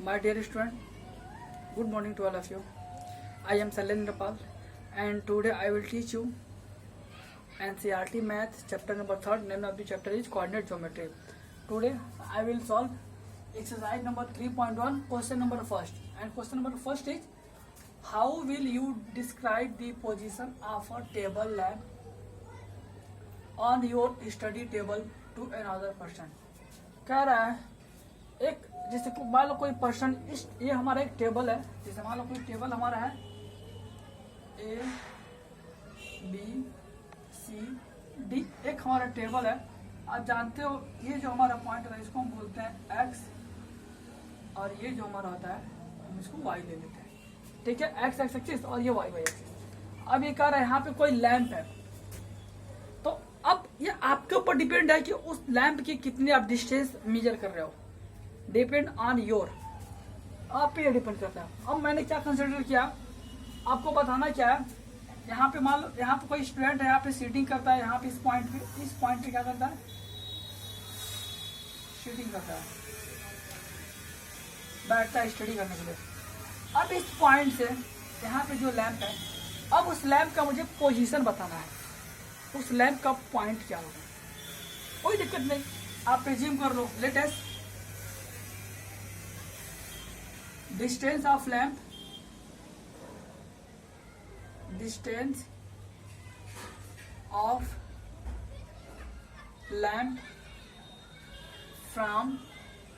My dear student, good morning to all of you. I am Sailendra Pal and today I will teach you NCERT Math chapter number 3rd. Name of the chapter is Coordinate Geometry. Today I will solve exercise number 3.1, question number first. And question number first is, how will you describe the position of a table lamp on your study table to another person? कह रहा है एक जैसे मान लो कोई person, इस ये हमारा एक टेबल है, जैसे मान लो कोई टेबल हमारा है ए बी सी डी, एक हमारा टेबल है। आप जानते हो ये जो हमारा पॉइंट है इसको हम बोलते हैं एक्स, और ये जो हमारा होता है हम इसको वाई ले लेते हैं। ठीक है, एक्स एक्स एक्सिस और ये वाई वाई एक्सिस। अब ये कह रहा है यहाँ पे कोई लैंप है, तो अब ये आपके ऊपर डिपेंड है कि उस लैंप की कितनी आप डिस्टेंस मेजर कर रहे हो। डिपेंड ऑन योर, आप पे डिपेंड करता है। अब मैंने क्या कंसिडर किया, आपको बताना क्या है। यहाँ पे मान लो यहाँ पे कोई स्टूडेंट है, यहाँ पे सीटिंग करता है, यहाँ पे इस पॉइंट पे क्या करता है, सीटिंग करता है, बैठता है स्टडी करने के लिए। अब इस पॉइंट से यहाँ पे जो लैंप है, अब उस लैंप का मुझे पोजीशन बताना है, उस लैंप का पॉइंट क्या होगा। कोई दिक्कत नहीं, आप प्रिज्यूम कर लो। Let us distance of lamp, distance of lamp from,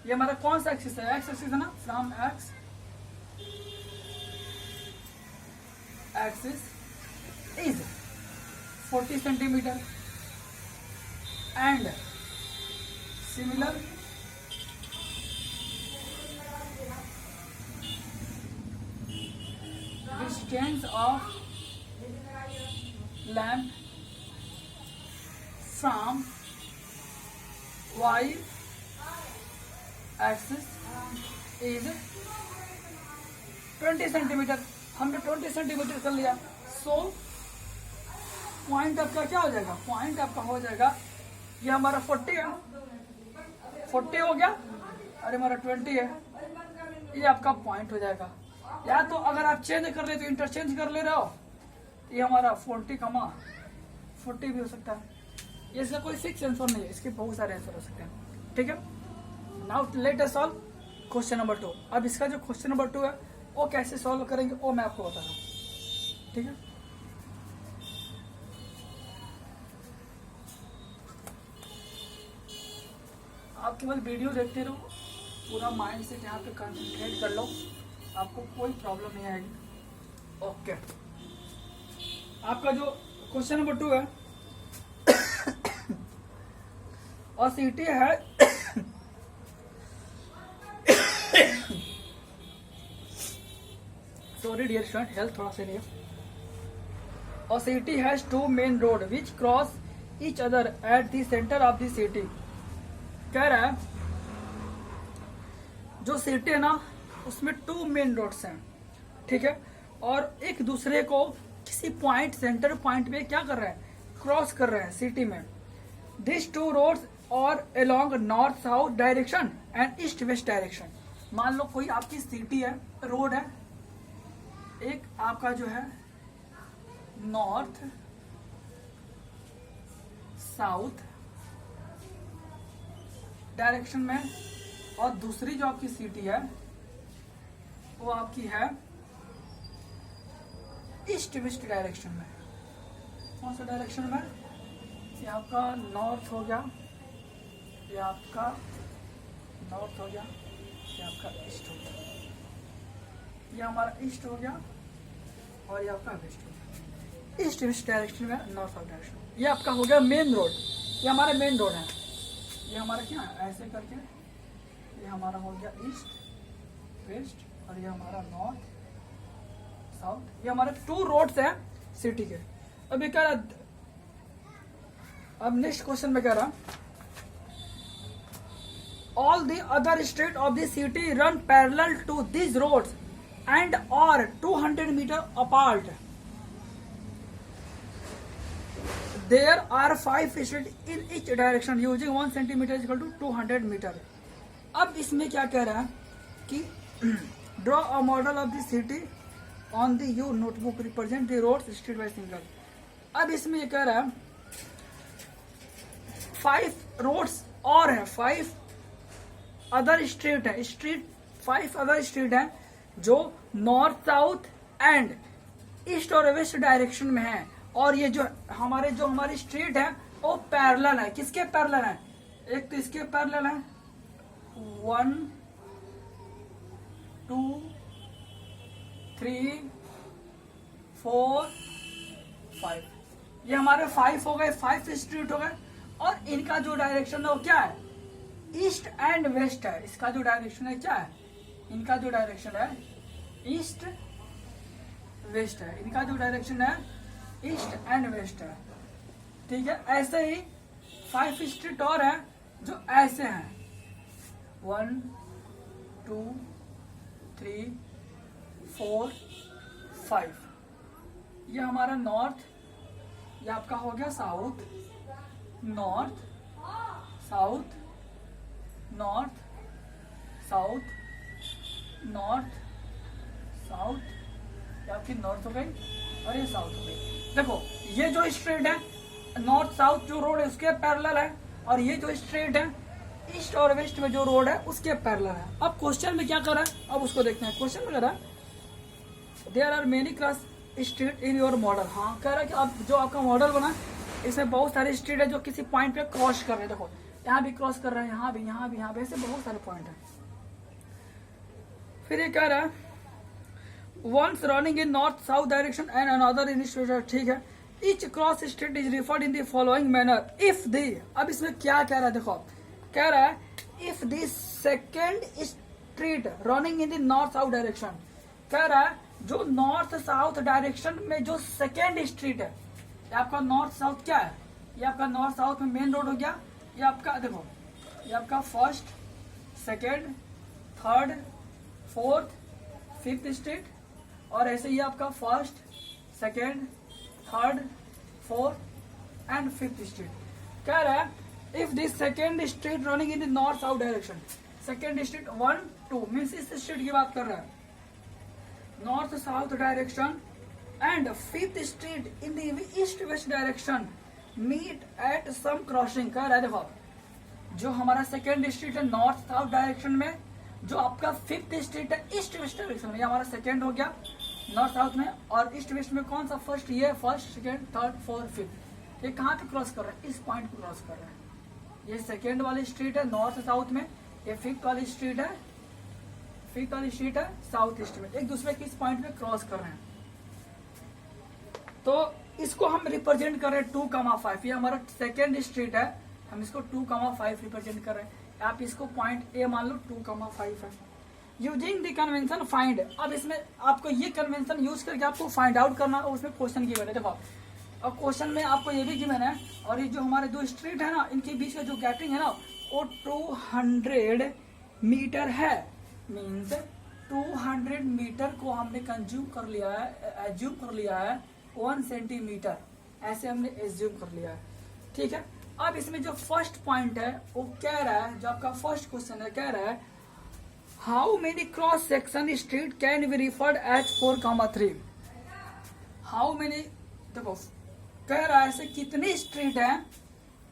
ये हमारा कौन सा एक्सिस है, एक्स एक्सिस है ना, from x axis is 40 centimetre and similar distance of lamp from y axis is 20 centimetre. हमने 20 सेंटीमीटर कर लिया। सो पॉइंट आपका क्या हो जाएगा, पॉइंट आपका हो जाएगा, ये हमारा 40 है, 40 हो गया, अरे हमारा 20 है, ये आपका पॉइंट हो जाएगा। या तो अगर आप चेंज कर ले तो इंटरचेंज कर ले रहे हो, ये हमारा 40 कमा 40 भी हो सकता है। इसका कोई फिक्स आंसर नहीं है, इसके बहुत सारे आंसर हो सकते हैं। ठीक है, now let us solve question number 2। अब इसका जो क्वेश्चन नंबर 2 है वो कैसे सॉल्व करेंगे वो मैं आपको बता रहा हूँ। ठीक है, आप केवल वीडियो देखते रहो, पूरा माइंड से यहाँ पे कंसंट्रेट कर लो, आपको कोई प्रॉब्लम नहीं आएगी। ओके, आपका जो क्वेश्चन नंबर 2 है और सीटी है सॉरी डियर स्टूडेंट, हेल्थ थोड़ा सा नहीं है। और city has 2 main road which cross each other at the centre of the city. कह रहा है जो सिटी है ना उसमें 2 मेन रोड्स हैं, ठीक है, और एक दूसरे को किसी पॉइंट, सेंटर पॉइंट पे क्या कर रहे हैं, क्रॉस कर रहे हैं सिटी में। दिस 2 रोड्स और along north south direction and east west direction. मान लो कोई आपकी सिटी है, रोड है, एक आपका जो है नॉर्थ साउथ डायरेक्शन में, और दूसरी जो आपकी सिटी है वो आपकी है ईस्ट वेस्ट डायरेक्शन में। कौन सा डायरेक्शन में, ये आपका नॉर्थ हो गया, ये आपका नॉर्थ हो गया, ये आपका ईस्ट हो गया, ये हमारा ईस्ट हो गया और ये आपका वेस्ट हो गया। ईस्ट वेस्ट डायरेक्शन में, नॉर्थ साउथ डायरेक्शन। ये आपका हो गया मेन रोड, ये हमारा मेन रोड है। ये हमारा क्या है, ऐसे करके ये हमारा हो गया ईस्ट वेस्ट और ये हमारा नॉर्थ साउथ। ये हमारे 2 रोड्स हैं सिटी के। अब ये कह रहा, अब नेक्स्ट क्वेश्चन में कह रहा, all the other street of the city run parallel to this roads and और 200 metre apart. There are 5 streets in each direction using 1 centimeter is equal to 200 metre. अब इसमें क्या कह रहा है कि draw a model of the city on the you notebook represent the roads street by single. अब इसमें ये कह रहा है 5 रोड्स और है, 5 अदर स्ट्रीट है, 5 अदर स्ट्रीट है जो नॉर्थ साउथ एंड ईस्ट और वेस्ट डायरेक्शन में है। और ये जो हमारी स्ट्रीट है वो पैरेलल है। किसके पैरेलल है? एक तो इसके पैरेलल है 1 2 3 4 5, ये हमारे 5 हो गए, 5 स्ट्रीट हो गए। और इनका जो डायरेक्शन है वो क्या है? ईस्ट एंड वेस्ट है। इसका जो डायरेक्शन है क्या है? इनका जो डायरेक्शन है ईस्ट वेस्ट है। इनका जो डायरेक्शन है ईस्ट एंड वेस्ट है। ठीक है, ऐसे ही 5 स्ट्रीट और है जो ऐसे हैं 1 2 3 4 5। ये हमारा नॉर्थ, ये आपका हो गया south, north south, north south, north south, ये आपकी नॉर्थ हो गई और ये साउथ हो गई। देखो ये जो स्ट्रेट है नॉर्थ साउथ जो रोड है उसके पैरेलल है, और ये जो स्ट्रेट है ईस्ट और वेस्ट में जो रोड है उसके पैरेलल है। अब क्वेश्चन में क्या कर रहा है, अब उसको देखते हैं। क्वेश्चन में कह रहा है there are many cross street in your model. हाँ, कह रहा है कि अब जो आपका मॉडल बना इसमें बहुत सारे स्ट्रीट है जो किसी पॉइंट पे क्रॉस कर रहे हैं। देखो यहाँ भी क्रॉस कर रहे हैं, यहाँ भी, यहाँ भी, यहाँ भी, ऐसे बहुत सारे पॉइंट है। फिर ये कह रहा है ones running in north south direction and another in east. ठीक है, each cross street is referred in the following manner if the. अब इसमें क्या कह रहा है, देखो कह रहा है if the second street running in the north south direction, कह रहा है जो नॉर्थ साउथ डायरेक्शन में जो सेकेंड स्ट्रीट है, ये आपका नॉर्थ साउथ क्या है, ये आपका नॉर्थ साउथ में मेन रोड हो गया। ये आपका देखो, ये आपका first, second, third, fourth, fifth street, और ऐसे ही आपका first, second, third, fourth and fifth street. कह रहा है if this second street running in the north south direction, second street 1 2 means इस स्ट्रीट की बात कर रहा है, north south direction and fifth street in the east west direction meet at some crossing. कह रहा है देखो जो हमारा सेकेंड स्ट्रीट है नॉर्थ साउथ डायरेक्शन में, जो आपका फिफ्थ स्ट्रीट है ईस्ट वेस्ट डायरेक्शन में, ये हमारा सेकेंड हो गया नॉर्थ साउथ में, और ईस्ट वेस्ट में कौन सा फर्स्ट, ये first, second, third, fourth, fifth. ये कहाँ पे क्रॉस कर रहा है? इस पॉइंट पे क्रॉस कर रहा है। ये सेकेंड वाली स्ट्रीट है नॉर्थ साउथ में, ये फिफ्थ वाली स्ट्रीट है साउथ ईस्ट में, एक दूसरे के इस पॉइंट पे क्रॉस कर रहे हैं। तो इसको हम रिप्रेजेंट कर रहे हैं 2,5। ये हमारा सेकेंड स्ट्रीट है, हम इसको 2,5 रिप्रेजेंट कर रहे हैं। आप इसको पॉइंट ए मान लो 2,5 है। Using the convention find. अब इसमें आपको ये कन्वेंशन यूज करके आपको फाइंड आउट करना है, उसमें क्वेश्चन गिवन है। देखो और क्वेश्चन में आपको ये भी गिवन है, और ये जो हमारे दो स्ट्रीट है ना इनके बीच का जो गैपिंग है ना वो 200 मीटर है। मीन्स 200 मीटर को हमने कंज्यूम कर लिया है, एज्यूम कर लिया है 1 सेंटीमीटर, ऐसे हमने एज्यूम कर लिया है। ठीक है, अब इसमें जो फर्स्ट पॉइंट है वो कह रहा है, जो आपका फर्स्ट क्वेश्चन है कह रहा है how many cross section street can be referred as 4,3। How many, देखो कह रहा है ऐसे कितने स्ट्रीट है,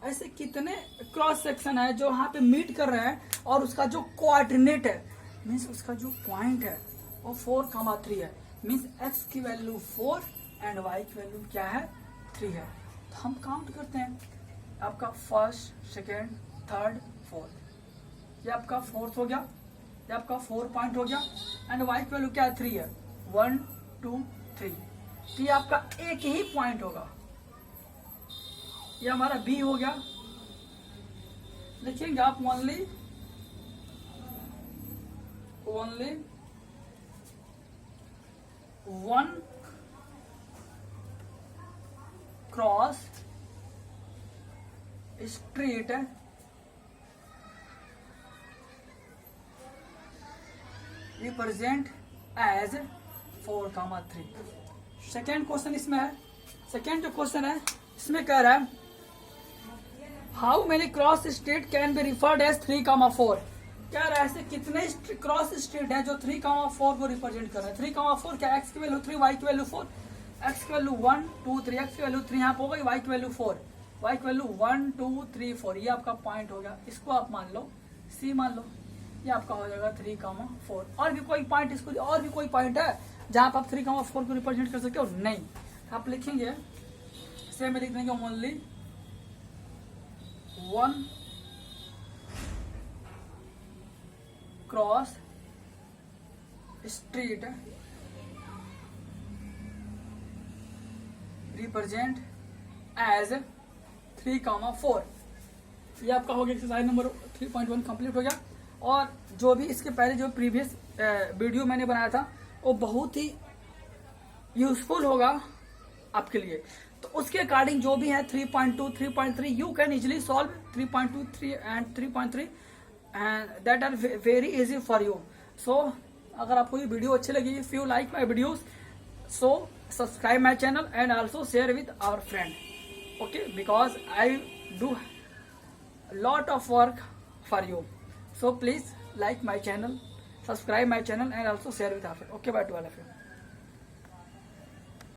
ऐसे कितने क्रॉस सेक्शन है जो यहाँ पे मीट कर रहे हैं, और उसका जो कोऑर्डिनेट है मीन्स उसका जो पॉइंट है वो 4,3 है। मीन्स एक्स की वैल्यू 4 एंड वाई की वैल्यू क्या है 3 है। तो हम काउंट करते हैं, आपका फर्स्ट, सेकेंड, थर्ड, फोर्थ, ये आपका फोर्थ हो गया, ये आपका 4 पॉइंट हो गया, एंड वाई की वैल्यू क्या है 3 है, 1 2 3। तो ये आपका एक ही पॉइंट होगा, ये हमारा बी हो गया। लिखेंगे आप only one cross street represent as 4,3। Second question इसमें है, सेकेंड जो क्वेश्चन है इसमें कह रहा है how many cross street can be referred as 3,4। क्या रहा है ऐसे कितने क्रॉस स्ट्रेट है जो 3,4 को रिप्रेजेंट कर रहे हैं। 3,4 क्या, x की वैल्यू 3, y की वैल्यू 4, x की वैल्यू 1 2 3, x की वैल्यू 3 यहाँ पे हो गई, y की वैल्यू 4, y की वैल्यू 1 2 3 4, ये आपका पॉइंट हो गया। इसको आप मान लो C मान लो, ये आपका हो जाएगा 3,4। और भी कोई पॉइंट, इसको और भी कोई पॉइंट है जहां पर आप 3,4 को रिप्रेजेंट कर सकते हो? नहीं। आप लिखेंगे से में लिख देंगे only 1 cross street represent as 3,4। ये आपका हो गया एक्सरसाइज नंबर 3.1 कंप्लीट हो गया। और जो भी इसके पहले जो प्रीवियस वीडियो मैंने बनाया था वो बहुत ही यूजफुल होगा आपके लिए। तो उसके अकॉर्डिंग जो भी है 3.2 3.3 you can easily solve 3.2 3 and 3.3 and that are very easy for you. So अगर आपको ये वीडियो अच्छी लगी, if you like my videos, so subscribe my channel and also share with our friend, okay, because I do lot of work for you, so please like my channel, subscribe my channel and also share with our friend. Okay, bye to all of you.